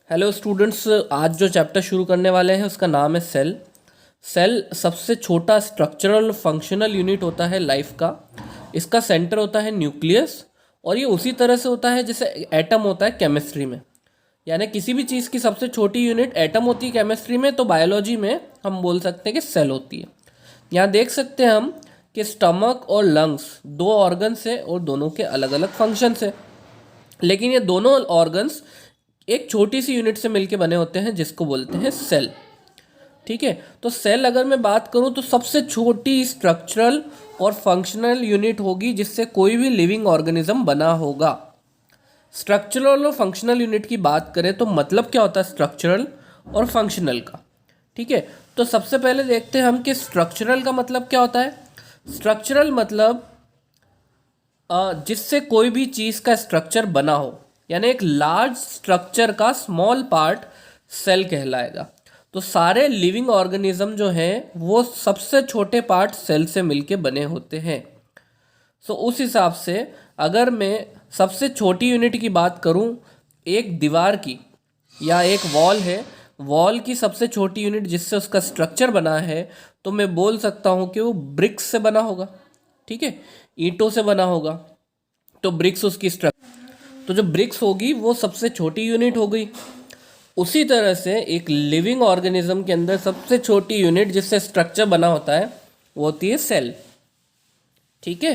Hello students, आज जो chapter शुरू करने वाले हैं उसका नाम है सेल। सेल सबसे छोटा स्ट्रक्चरल फंक्शनल यूनिट होता है लाइफ का। इसका सेंटर होता है न्यूक्लियस और ये उसी तरह से होता है जैसे एटम होता है केमिस्ट्री में। यानी किसी भी चीज़ की सबसे छोटी यूनिट एटम होती है केमिस्ट्री में, तो बायोलॉजी में हम बोल सकते हैं कि सेल होती है। यहाँ देख सकते हैं हम कि स्टमक और लंग्स दो ऑर्गन्स है और दोनों के अलग अलग फंक्शंस है, लेकिन ये दोनों ऑर्गन्स एक छोटी सी यूनिट से मिलके बने होते हैं जिसको बोलते हैं सेल। ठीक है, तो सेल अगर मैं बात करूं तो सबसे छोटी स्ट्रक्चरल और फंक्शनल यूनिट होगी जिससे कोई भी लिविंग ऑर्गेनिज्म बना होगा। स्ट्रक्चरल और फंक्शनल यूनिट की बात करें तो मतलब क्या होता है स्ट्रक्चरल और फंक्शनल का। ठीक है, तो सबसे पहले देखते हैं हम कि स्ट्रक्चरल का मतलब क्या होता है। स्ट्रक्चरल मतलब जिससे कोई भी चीज़ का स्ट्रक्चर बना हो, यानी एक लार्ज स्ट्रक्चर का स्मॉल पार्ट सेल कहलाएगा। तो सारे लिविंग ऑर्गेनिज्म जो हैं वो सबसे छोटे पार्ट सेल से मिलके बने होते हैं। सो उस हिसाब से अगर मैं सबसे छोटी यूनिट की बात करूं, एक दीवार की या एक वॉल है, वॉल की सबसे छोटी यूनिट जिससे उसका स्ट्रक्चर बना है, तो मैं बोल सकता हूं कि वो ब्रिक्स से बना होगा। ठीक है, ईंटों से बना होगा, तो ब्रिक्स उसकी स्ट्रक्चर, तो जो ब्रिक्स होगी वो सबसे छोटी यूनिट हो गई। उसी तरह से एक लिविंग ऑर्गेनिज्म के अंदर सबसे छोटी यूनिट जिससे स्ट्रक्चर बना होता है वो होती है सेल। ठीक है,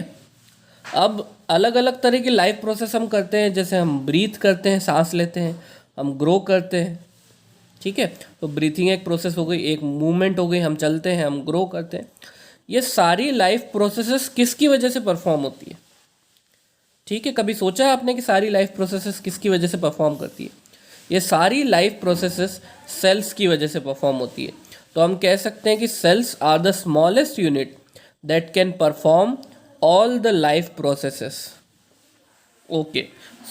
अब अलग अलग तरह की लाइफ प्रोसेस हम करते हैं, जैसे हम ब्रीथ करते हैं, सांस लेते हैं, हम ग्रो करते हैं। ठीक है, तो ब्रीथिंग एक प्रोसेस हो गई, एक मूवमेंट हो गई, हम चलते हैं, हम ग्रो करते हैं। ये सारी लाइफ प्रोसेसेस किसकी वजह से परफॉर्म होती है? ठीक है, कभी सोचा है आपने कि सारी लाइफ प्रोसेसेस किसकी वजह से परफॉर्म करती है? ये सारी लाइफ प्रोसेसेस सेल्स की वजह से परफॉर्म होती है। तो हम कह सकते हैं कि cells are the smallest unit that can perform all the life processes. Okay,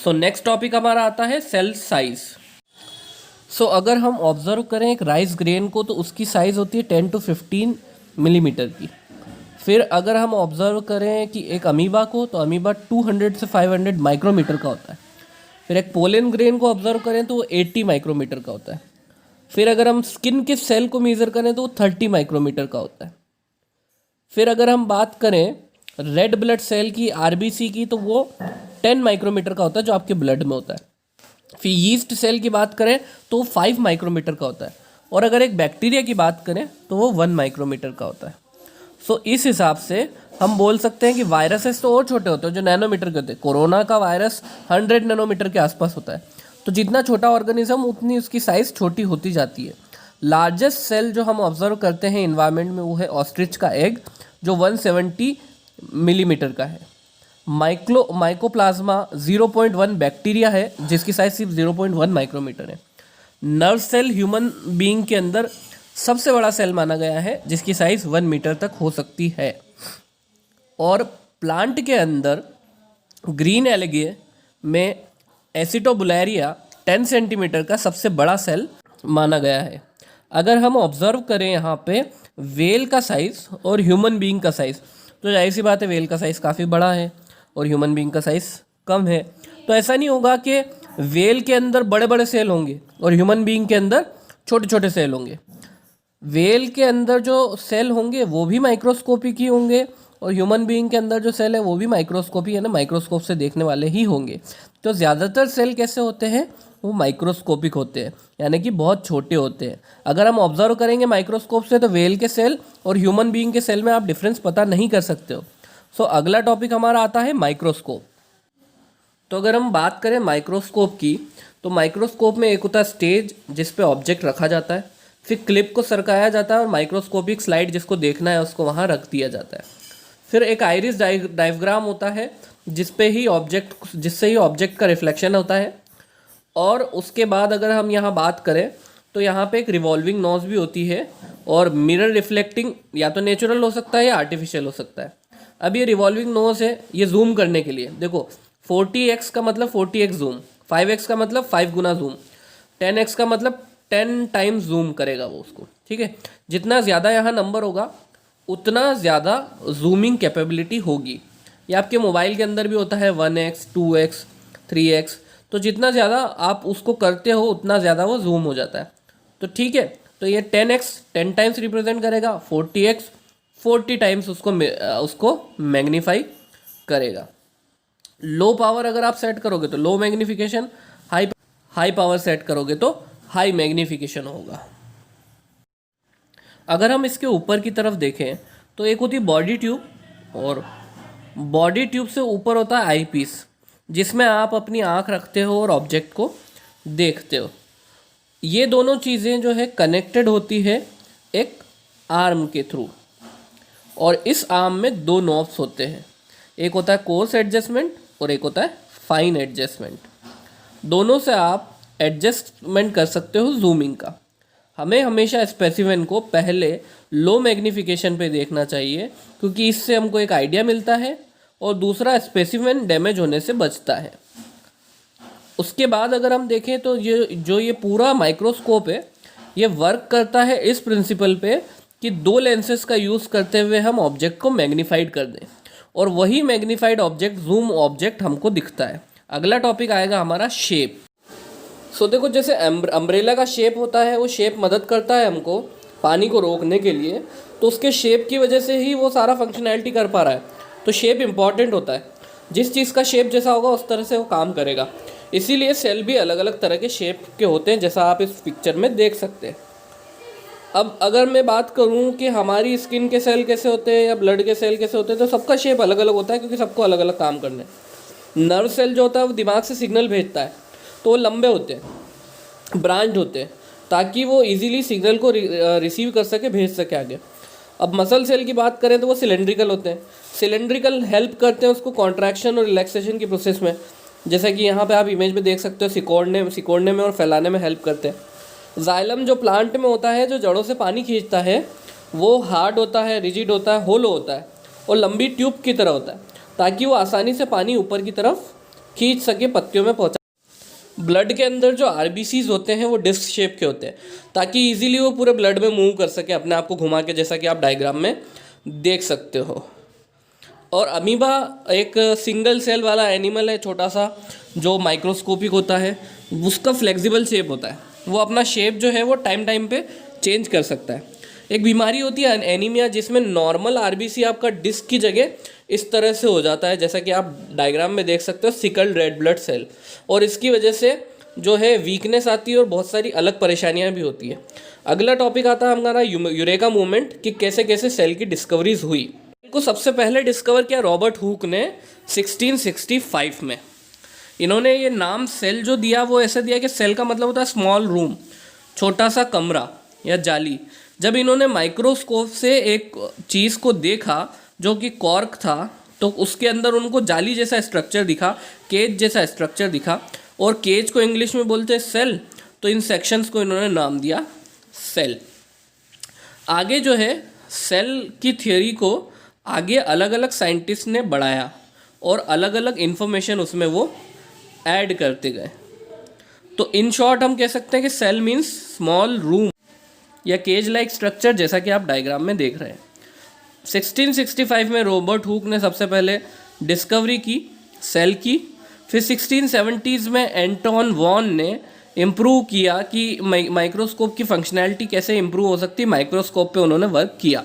so next topic हमारा आता है सेल साइज। सो अगर हम ऑब्जर्व करें एक राइस ग्रेन को, तो उसकी साइज़ होती है 10 to 15 मिलीमीटर की। फिर अगर हम ऑब्जर्व करें कि एक अमीबा को, तो अमीबा 200 से 500 माइक्रोमीटर का होता है। फिर एक पोलन ग्रेन को ऑब्जर्व करें तो वो 80 माइक्रोमीटर का होता है। फिर अगर हम स्किन के सेल को मेज़र करें तो वो 30 माइक्रोमीटर का होता है। फिर अगर हम बात करें रेड ब्लड सेल की, आरबीसी की, तो वो 10 माइक्रोमीटर का होता है जो आपके ब्लड में होता है। फिर यीस्ट सेल की बात करें तो वो 5 माइक्रोमीटर का होता है, और अगर एक बैक्टीरिया की बात करें तो वो 1 माइक्रोमीटर का होता है। सो इस हिसाब से हम बोल सकते हैं कि वायरसेस तो और छोटे होते हैं जो नैनोमीटर के होते हैं। कोरोना का वायरस 100 नैनोमीटर के आसपास होता है। तो जितना छोटा ऑर्गेनिज्म उतनी उसकी साइज़ छोटी होती जाती है। लार्जेस्ट सेल जो हम ऑब्जर्व करते हैं इन्वायरमेंट में वो है ऑस्ट्रिच का एग, जो 170 मिलीमीटर का है। माइकोप्लाज्मा 0.1 बैक्टीरिया है जिसकी साइज सिर्फ 0.1 माइक्रोमीटर है। नर्व सेल ह्यूमन बीइंग के अंदर सबसे बड़ा सेल माना गया है जिसकी साइज 1 मीटर तक हो सकती है। और प्लांट के अंदर ग्रीन एल्गे में एसिटोबुलेरिया 10 सेंटीमीटर का सबसे बड़ा सेल माना गया है। अगर हम ऑब्जर्व करें यहाँ पे वेल का साइज़ और ह्यूमन बीइंग का साइज़, तो जाहिर सी बात है वेल का साइज़ काफ़ी बड़ा है और ह्यूमन बीइंग का साइज़ कम है। तो ऐसा नहीं होगा कि वेल के अंदर बड़े बड़े सेल होंगे और ह्यूमन बीइंग के अंदर छोटे छोटे सेल होंगे। वेल के अंदर जो सेल होंगे वो भी माइक्रोस्कोपिक ही होंगे और ह्यूमन बीइंग के अंदर जो सेल है वो भी माइक्रोस्कोपी है ना, माइक्रोस्कोप से देखने वाले ही होंगे। तो ज़्यादातर सेल कैसे होते हैं, वो माइक्रोस्कोपिक होते हैं, यानी कि बहुत छोटे होते हैं। अगर हम ऑब्जर्व करेंगे माइक्रोस्कोप से तो वेल के सेल और ह्यूमन बीइंग के सेल में आप डिफरेंस पता नहीं कर सकते हो। सो अगला टॉपिक हमारा आता है माइक्रोस्कोप। तो अगर हम बात करें माइक्रोस्कोप की, तो माइक्रोस्कोप में एक होता है स्टेज जिस पे ऑब्जेक्ट रखा जाता है, फिर क्लिप को सरकाया जाता है और माइक्रोस्कोपिक स्लाइड जिसको देखना है उसको वहाँ रख दिया जाता है। फिर एक आइरिस डायग्राम होता है जिससे ही ऑब्जेक्ट का रिफ्लेक्शन होता है। और उसके बाद अगर हम यहाँ बात करें तो यहाँ पे एक रिवॉल्विंग नोज भी होती है और मिरर रिफ्लेक्टिंग या तो नेचुरल हो सकता है या आर्टिफिशियल हो सकता है। अब ये रिवॉल्विंग नोज है, ये जूम करने के लिए, देखो 40x का मतलब 40x जूम, 5x का मतलब 5 गुना जूम, 10x का मतलब 10 टाइम्स जूम करेगा वो उसको। ठीक है, जितना ज़्यादा यहाँ नंबर होगा उतना ज़्यादा जूमिंग कैपेबिलिटी होगी। ये आपके मोबाइल के अंदर भी होता है 1x 2x 3x। तो जितना ज़्यादा आप उसको करते हो उतना ज़्यादा वो जूम हो जाता है। तो ठीक है, तो ये 10x 10 टाइम्स रिप्रेजेंट करेगा, 40x 40 टाइम्स उसको मैग्नीफाई करेगा। लो पावर अगर आप सेट करोगे तो लो मैग्नीफिकेशन, हाई पावर सेट करोगे तो हाई मैग्नीफिकेशन होगा। अगर हम इसके ऊपर की तरफ देखें तो एक होती है बॉडी ट्यूब, और बॉडी ट्यूब से ऊपर होता है आई पीस, जिसमें आप अपनी आँख रखते हो और ऑब्जेक्ट को देखते हो। ये दोनों चीज़ें जो है कनेक्टेड होती है एक आर्म के थ्रू, और इस आर्म में दो नॉब्स होते हैं, एक होता है कोर्स एडजस्टमेंट और एक होता है फाइन एडजस्टमेंट। दोनों से आप एडजस्टमेंट कर सकते हो जूमिंग का। हमें हमेशा स्पेसिमेन को पहले लो मैग्नीफिकेशन पे देखना चाहिए, क्योंकि इससे हमको एक आइडिया मिलता है और दूसरा स्पेसिमेन डैमेज होने से बचता है। उसके बाद अगर हम देखें तो ये पूरा माइक्रोस्कोप है, ये वर्क करता है इस प्रिंसिपल पे कि दो लेंसेज का यूज़ करते हुए हम ऑब्जेक्ट को मैग्नीफाइड कर दें, और वही मैग्नीफाइड ऑब्जेक्ट जूम ऑब्जेक्ट हमको दिखता है। अगला टॉपिक आएगा हमारा शेप। सो देखो, जैसे अम्ब्रेला का शेप होता है, वो शेप मदद करता है हमको पानी को रोकने के लिए, तो उसके शेप की वजह से ही वो सारा फंक्शनैलिटी कर पा रहा है। तो शेप इंपॉर्टेंट होता है, जिस चीज़ का शेप जैसा होगा उस तरह से वो काम करेगा। इसीलिए सेल भी अलग अलग तरह के शेप के होते हैं, जैसा आप इस पिक्चर में देख सकते हैं। अब अगर मैं बात करूं कि हमारी स्किन के सेल कैसे होते हैं या ब्लड के सेल कैसे होते हैं, तो सबका शेप अलग अलग होता है, क्योंकि सबको अलग अलग काम करने। नर्व सेल जो होता है वो दिमाग से सिग्नल भेजता है, तो वो लंबे होते हैं, ब्रांच होते हैं, ताकि वो इजीली सिग्नल को रिसीव कर सके, भेज सके आगे। अब मसल सेल की बात करें तो वो सिलेंड्रिकल होते हैं। सिलेंड्रिकल हेल्प करते हैं उसको कॉन्ट्रैक्शन और रिलैक्सेशन की प्रोसेस में, जैसा कि यहाँ पे आप इमेज में देख सकते हो, सिकोड़ने में और फैलाने में हेल्प करते हैं। जाइलम जो प्लांट में होता है, जो जड़ों से पानी खींचता है, वो हार्ड होता है, रिजिड होता है, होलो होता है और लंबी ट्यूब की तरह होता है, ताकि वो आसानी से पानी ऊपर की तरफ खींच सके, पत्तियों में पहुँचा। ब्लड के अंदर जो आरबीसीज होते हैं वो डिस्क शेप के होते हैं, ताकि इजीली वो पूरे ब्लड में मूव कर सके अपने आप को घुमा के, जैसा कि आप डायग्राम में देख सकते हो। और अमीबा एक सिंगल सेल वाला एनिमल है, छोटा सा, जो माइक्रोस्कोपिक होता है। उसका फ्लेक्सिबल शेप होता है, वो अपना शेप जो है वो टाइम पे चेंज कर सकता है। एक बीमारी होती है एनीमिया, जिसमें नॉर्मल आरबीसी आपका डिस्क की जगह इस तरह से हो जाता है, जैसा कि आप डायग्राम में देख सकते हो, सिकल्ड रेड ब्लड सेल, और इसकी वजह से जो है वीकनेस आती है और बहुत सारी अलग परेशानियां भी होती है। अगला टॉपिक आता है हमारा यूरेका मूवमेंट, कि कैसे कैसे सेल की डिस्कवरीज हुई। को सबसे पहले डिस्कवर किया रॉबर्ट हुक ने 1665 में। इन्होंने ये नाम सेल जो दिया वो ऐसे दिया कि सेल का मतलब होता है स्मॉल रूम, छोटा सा कमरा या जाली। जब इन्होंने माइक्रोस्कोप से एक चीज़ को देखा जो कि कॉर्क था, तो उसके अंदर उनको जाली जैसा स्ट्रक्चर दिखा, केज जैसा स्ट्रक्चर दिखा, और केज को इंग्लिश में बोलते हैं सेल, तो इन सेक्शंस को इन्होंने नाम दिया सेल। आगे जो है सेल की थ्योरी को आगे अलग अलग साइंटिस्ट ने बढ़ाया और अलग अलग इन्फॉर्मेशन उसमें वो ऐड करते गए। तो इन शॉर्ट हम कह सकते हैं कि सेल मीन्स स्मॉल रूम या केज लाइक स्ट्रक्चर, जैसा कि आप डायग्राम में देख रहे हैं। 1665 में रॉबर्ट हुक ने सबसे पहले डिस्कवरी की सेल की। फिर 1670s में एंटोन वॉन ने इम्प्रूव किया कि माइक्रोस्कोप की फंक्शनैलिटी कैसे इम्प्रूव हो सकती है, माइक्रोस्कोप पे उन्होंने वर्क किया।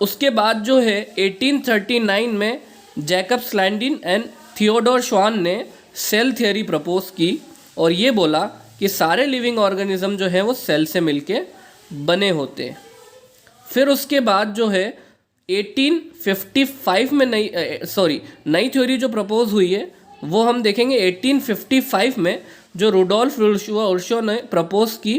उसके बाद जो है 1839 में जैकब स्लैंडिन एंड थियोडोर श्वान ने सेल थियोरी प्रपोज की, और ये बोला कि सारे लिविंग ऑर्गेनिज्म जो है वो सेल से मिलके बने होते हैं। फिर उसके बाद जो है 1855 में नई थ्योरी जो प्रपोज हुई है वो हम देखेंगे 1855 में, जो रुडोल्फ उर्शो ने प्रपोज की।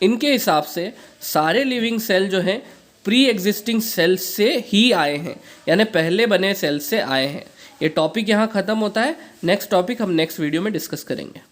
इनके हिसाब से सारे लिविंग सेल जो हैं प्री एग्जिस्टिंग सेल से ही आए हैं, यानी पहले बने सेल से आए हैं। ये टॉपिक यहाँ ख़त्म होता है। नेक्स्ट टॉपिक हम नेक्स्ट वीडियो में डिस्कस करेंगे।